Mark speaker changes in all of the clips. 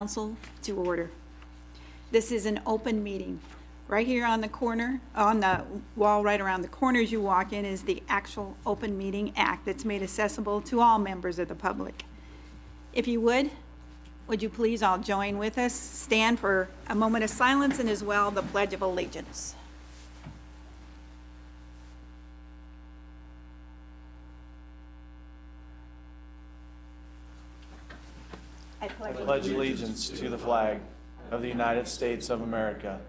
Speaker 1: Council to order. This is an open meeting. Right here on the corner, on the wall right around the corner as you walk in is the actual Open Meeting Act that's made accessible to all members of the public. If you would you please all join with us, stand for a moment of silence and as well the Pledge of Allegiance. I
Speaker 2: pledge allegiance to the flag of the United States of America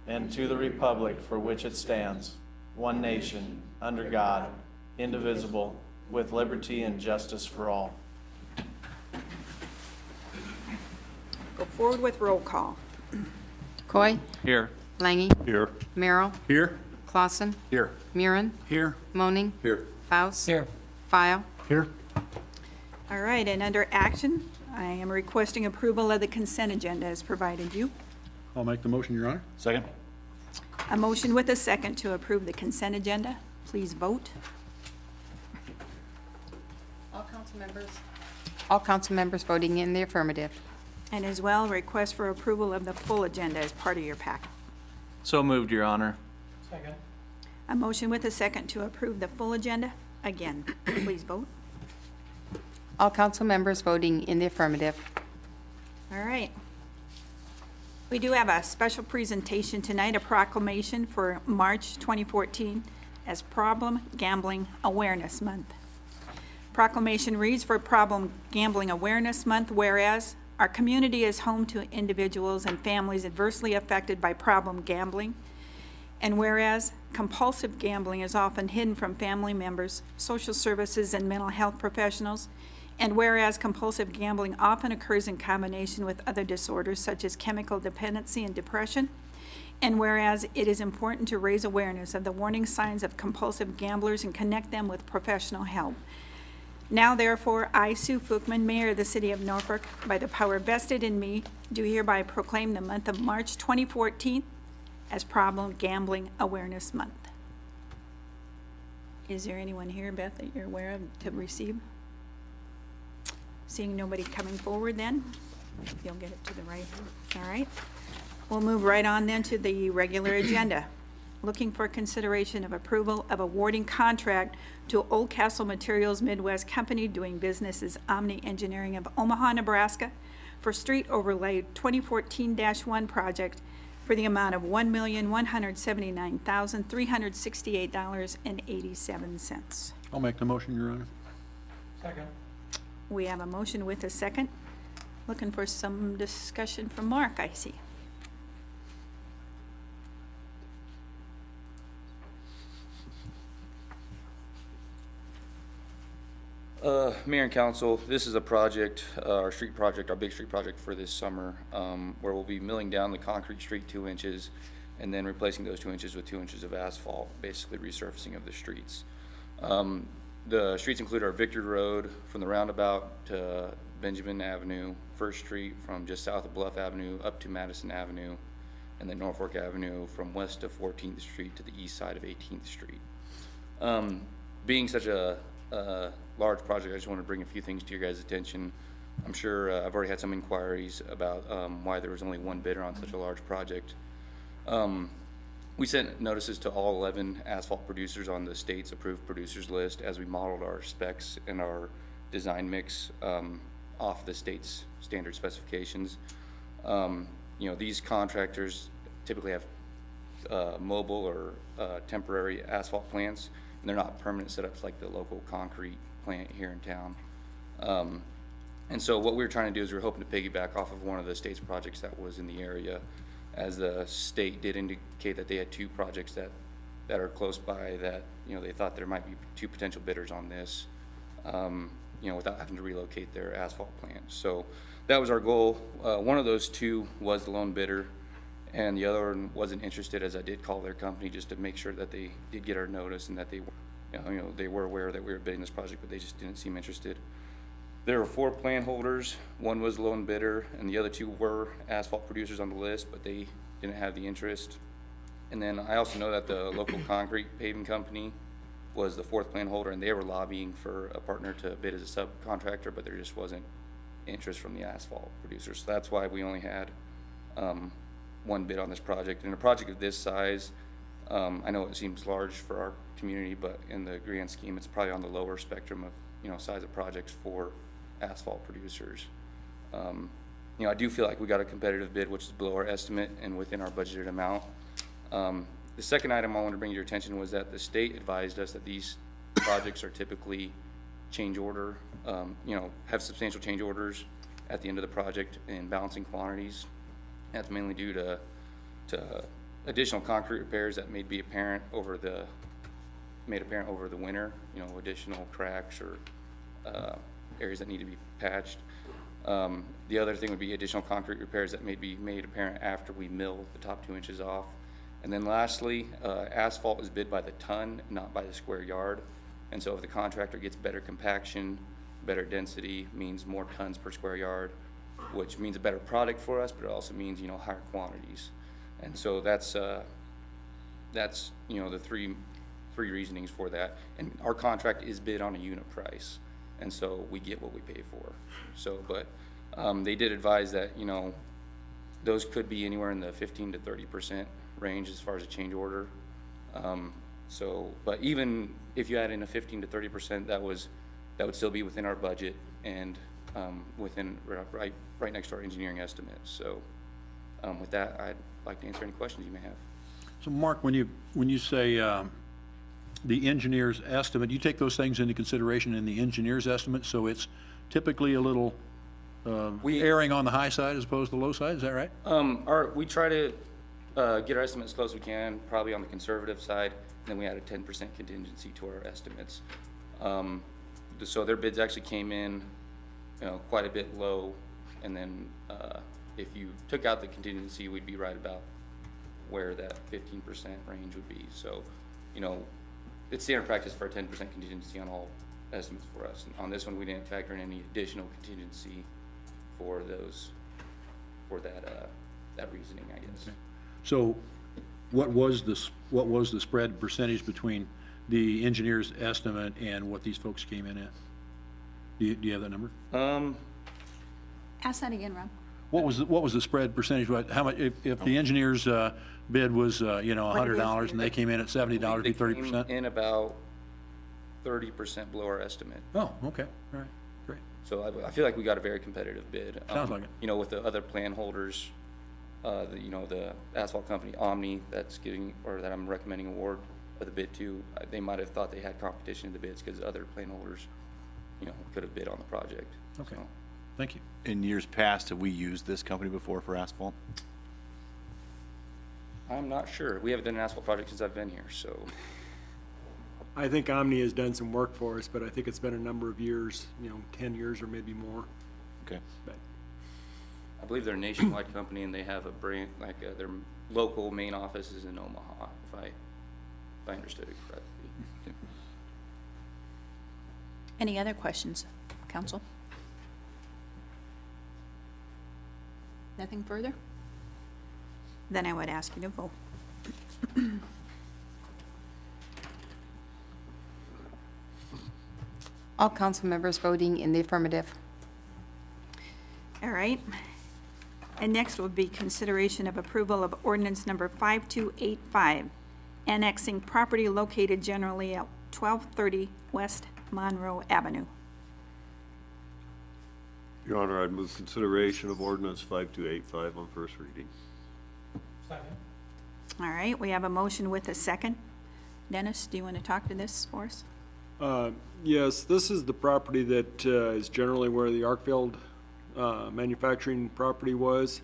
Speaker 2: and to the republic for which it stands, one nation, under God, indivisible, with liberty and justice for all.
Speaker 1: Go forward with roll call.
Speaker 3: Coy,
Speaker 2: Here.
Speaker 3: Lange,
Speaker 4: Here.
Speaker 3: Merrill,
Speaker 4: Here.
Speaker 3: Clausen,
Speaker 4: Here.
Speaker 3: Murin,
Speaker 4: Here.
Speaker 3: Moaning,
Speaker 4: Here.
Speaker 3: Faust,
Speaker 4: Here.
Speaker 3: File.
Speaker 4: Here.
Speaker 1: All right, and under action, I am requesting approval of the consent agenda as provided you.
Speaker 4: I'll make the motion, Your Honor. Second.
Speaker 1: A motion with a second to approve the consent agenda. Please vote.
Speaker 3: All council members voting in the affirmative.
Speaker 1: And as well, request for approval of the full agenda as part of your packet.
Speaker 2: So moved, Your Honor.
Speaker 1: A motion with a second to approve the full agenda. Again, please vote.
Speaker 3: All council members voting in the affirmative.
Speaker 1: All right. We do have a special presentation tonight, a proclamation for March 2014 as Problem Gambling Awareness Month. Proclamation reads, for Problem Gambling Awareness Month, whereas our community is home to individuals and families adversely affected by problem gambling, and whereas compulsive gambling is often hidden from family members, social services, and mental health professionals, and whereas compulsive gambling often occurs in combination with other disorders such as chemical dependency and depression, and whereas it is important to raise awareness of the warning signs of compulsive gamblers and connect them with professional help. Now, therefore, I, Sue Fuchman, Mayor of the City of Norfolk, by the power vested in me, do hereby proclaim the month of March 2014 as Problem Gambling Awareness Month. Is there anyone here, Beth, that you're aware of to receive? Seeing nobody coming forward then, you'll get it to the right. All right. We'll move right on then to the regular agenda. Looking for consideration of approval of awarding contract to Old Castle Materials Midwest Company doing business as Omni Engineering of Omaha, Nebraska for street overlay 2014-1 project for the amount of $1,179,368.87.
Speaker 4: I'll make the motion, Your Honor.
Speaker 5: Second.
Speaker 1: We have a motion with a second. Looking for some discussion from Mark, I see.
Speaker 6: Mayor and Council, this is a project, our street project, our big street project for this summer, where we'll be milling down the concrete street 2 inches and then replacing those 2 inches with 2 inches of asphalt, basically resurfacing of the streets. The streets include our Victory Road from the roundabout to Benjamin Avenue, First Street from just south of Bluff Avenue up to Madison Avenue, and then Norfolk Avenue from west of 14th Street to the east side of 18th Street. Being such a large project, I just want to bring a few things to your guys' attention. I'm sure I've already had some inquiries about why there was only one bidder on such a large project. We sent notices to all 11 asphalt producers on the state's approved producers list as we modeled our specs and our design mix off the state's standard specifications. You know, these contractors typically have mobile or temporary asphalt plants, and they're not permanent setups like the local concrete plant here in town. And so what we were trying to do is we were hoping to piggyback off of one of the state's projects that was in the area, as the state did indicate that they had 2 projects that are close by that, you know, they thought there might be 2 potential bidders on this, you know, without having to relocate their asphalt plant. So that was our goal. One of those 2 was the lone bidder, and the other one wasn't interested, as I did call their company just to make sure that they did get our notice and that they, they were aware that we were bidding this project, but they just didn't seem interested. There were 4 plan holders. One was the lone bidder, and the other 2 were asphalt producers on the list, but they didn't have the interest. And then I also know that the local concrete paving company was the 4th plan holder, and they were lobbying for a partner to bid as a subcontractor, but there just wasn't interest from the asphalt producers. So that's why we only had one bid on this project. And a project of this size, I know it seems large for our community, but in the grand scheme, it's probably on the lower spectrum of, size of projects for asphalt producers. I do feel like we got a competitive bid, which is below our estimate and within our budgeted amount. The second item I want to bring to your attention was that the state advised us that these projects are typically change order, have substantial change orders at the end of the project in balancing quantities. That's mainly due to additional concrete repairs that may be apparent over the winter, additional cracks or areas that need to be patched. The other thing would be additional concrete repairs that may be made apparent after we mill the top 2 inches off. And then lastly, asphalt is bid by the ton, not by the square yard. And so if the contractor gets better compaction, better density, means more tons per square yard, which means a better product for us, but it also means, higher quantities. And so that's the three reasonings for that. And our contract is bid on a unit price, and so we get what we pay for. So, but they did advise that, those could be anywhere in the 15 to 30% range as far as a change order. But even if you add in a 15 to 30%, that would still be within our budget and within right next to our engineering estimates. So with that, I'd like to answer any questions you may have.
Speaker 4: So Mark, when you say the engineer's estimate, you take those things into consideration in the engineer's estimate, so it's typically a little erring on the high side as opposed to the low side, is that right?
Speaker 6: We try to get our estimate as close as we can, probably on the conservative side, and then we add a 10% contingency to our estimates. So their bids actually came in, quite a bit low, and then if you took out the contingency, we'd be right about where that 15% range would be. So, it's standard practice for a 10% contingency on all estimates for us. And on this one, we didn't factor in any additional contingency for that reasoning, I guess.
Speaker 4: Okay. So what was the spread percentage between the engineer's estimate and what these folks came in at? Do you have that number?
Speaker 1: Ask that again, Rob.
Speaker 4: What was the spread percentage? How much, if the engineer's bid was, $100 and they came in at $70, be 30%?
Speaker 6: They came in about 30% below our estimate.
Speaker 4: Oh, okay, all right, great.
Speaker 6: So I feel like we got a very competitive bid.
Speaker 4: Sounds like it.
Speaker 6: With the other plan holders, the asphalt company Omni that I'm recommending award of the bid to, they might have thought they had competition in the bids because other plan holders, could have bid on the project.
Speaker 4: Okay.
Speaker 6: So,
Speaker 4: Thank you.
Speaker 5: In years past, have we used this company before for asphalt?
Speaker 6: I'm not sure. We haven't done an asphalt project since I've been here, so.
Speaker 7: I think Omni has done some work for us, but I think it's been a number of years, 10 years or maybe more.
Speaker 5: Okay.
Speaker 7: But
Speaker 6: I believe they're a nationwide company and they have a brand, their local main office is in Omaha, if I understood it correctly.
Speaker 1: Any other questions, council? Nothing further? Then I would ask you to vote.
Speaker 3: All council members voting in the affirmative.
Speaker 1: All right. And next will be consideration of approval of ordinance number 5285, annexing property located generally at 1230 West Monroe Avenue.
Speaker 8: Your Honor, I'd move consideration of ordinance 5285 on first reading.
Speaker 1: All right, we have a motion with a second. Dennis, do you want to talk to this for us?
Speaker 7: yes, this is the property that is generally where the Arkfield manufacturing property was.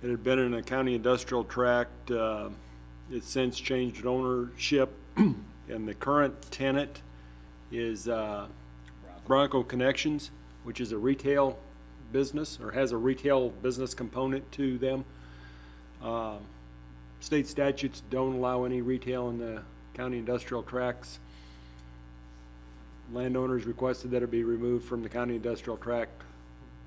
Speaker 7: It had been in a county industrial tract. It's since changed ownership, and the current tenant is Bronco Connections, which is a retail business, or has a retail business component to them. State statutes don't allow any retail in the county industrial tracts. Landowners requested that it be removed from the county industrial tract.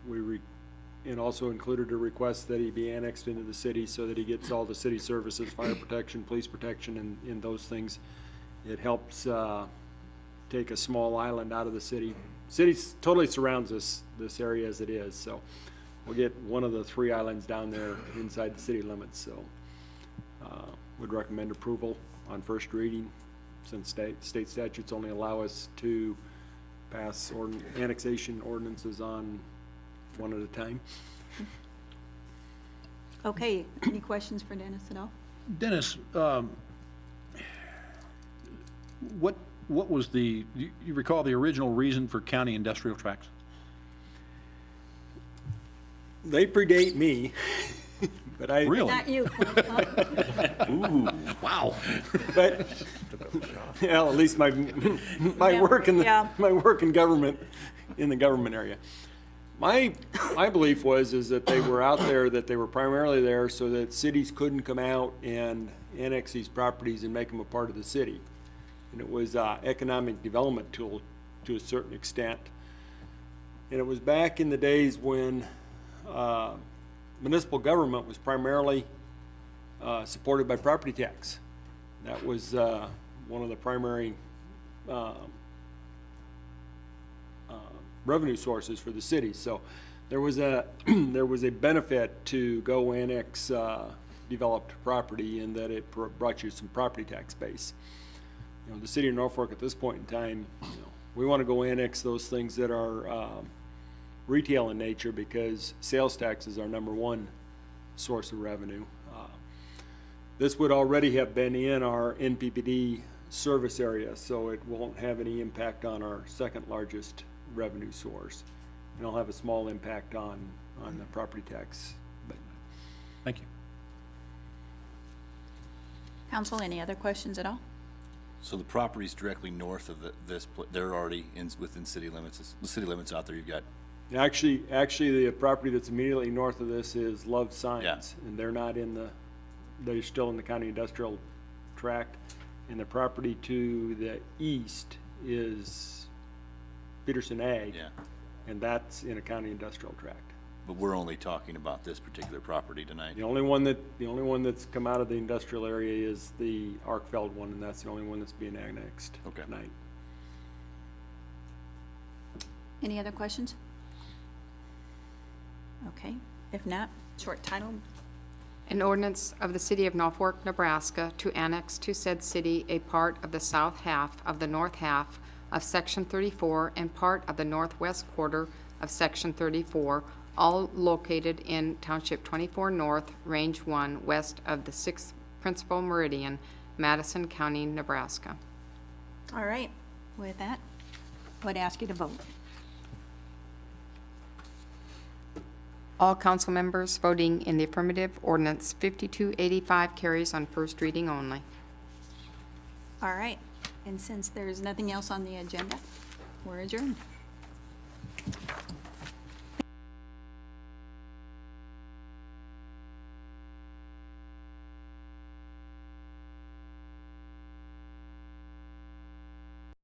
Speaker 7: And also included a request that he be annexed into the city so that he gets all the city services, fire protection, police protection, and those things. It helps take a small island out of the city city totally surrounds this area as it is, so we'll get one of the 3 islands down there inside the city limits, so would recommend approval on first reading, since state statutes only allow us to pass annexation ordinances on one at a time.
Speaker 1: Okay, any questions for Dennis at all?
Speaker 4: Dennis, what was you recall the original reason for county industrial tracts?
Speaker 7: They predate me, but I.
Speaker 4: Really?
Speaker 1: Not you, Clint, huh?
Speaker 4: Wow.
Speaker 7: But, well, at least my
Speaker 1: Yeah,
Speaker 7: work in
Speaker 1: yeah.
Speaker 7: my work in government, in the government area. My belief is that they were out there, that they were primarily there so that cities couldn't come out and annex these properties and make them a part of the city. And it was economic development tool to a certain extent. And it was back in the days when municipal government was primarily supported by property tax. That was one of the primary revenue sources for the city. So there was a benefit to go annex developed property in that it brought you some property tax base. You know, the city of Norfolk at this point in time, we want to go annex those things that are retail in nature, because sales tax is our #1 source of revenue. This would already have been in our NPPD service area, so it won't have any impact on our second largest revenue source. And it'll have a small impact on the property tax. But
Speaker 4: Thank you.
Speaker 1: Council, any other questions at all?
Speaker 5: So the properties directly north of they're already within city limits. The city limits out there, you've got,
Speaker 7: actually, the property that's immediately north of this is Love Signs.
Speaker 5: Yeah.
Speaker 7: And they're still in the county industrial tract. And the property to the east is Peterson Ag.
Speaker 5: yeah,
Speaker 7: And that's in a county industrial tract.
Speaker 5: but we're only talking about this particular property tonight.
Speaker 7: The only one that's come out of the industrial area is the Arkfeld one, and that's the only one that's being annexed
Speaker 5: Okay.
Speaker 7: tonight.
Speaker 1: Any other questions? Okay, if not, short title.
Speaker 3: An ordinance of the City of Norfolk, Nebraska to annex to said city a part of the south half of the north half of Section 34 and part of the northwest quarter of Section 34, all located in Township 24 North, Range 1, west of the 6th Principal Meridian, Madison County, Nebraska.
Speaker 1: All right, with that, I would ask you to vote.
Speaker 3: All council members voting in the affirmative, ordinance 5285 carries on first reading only.
Speaker 1: All right, and since there's nothing else on the agenda, we're adjourned.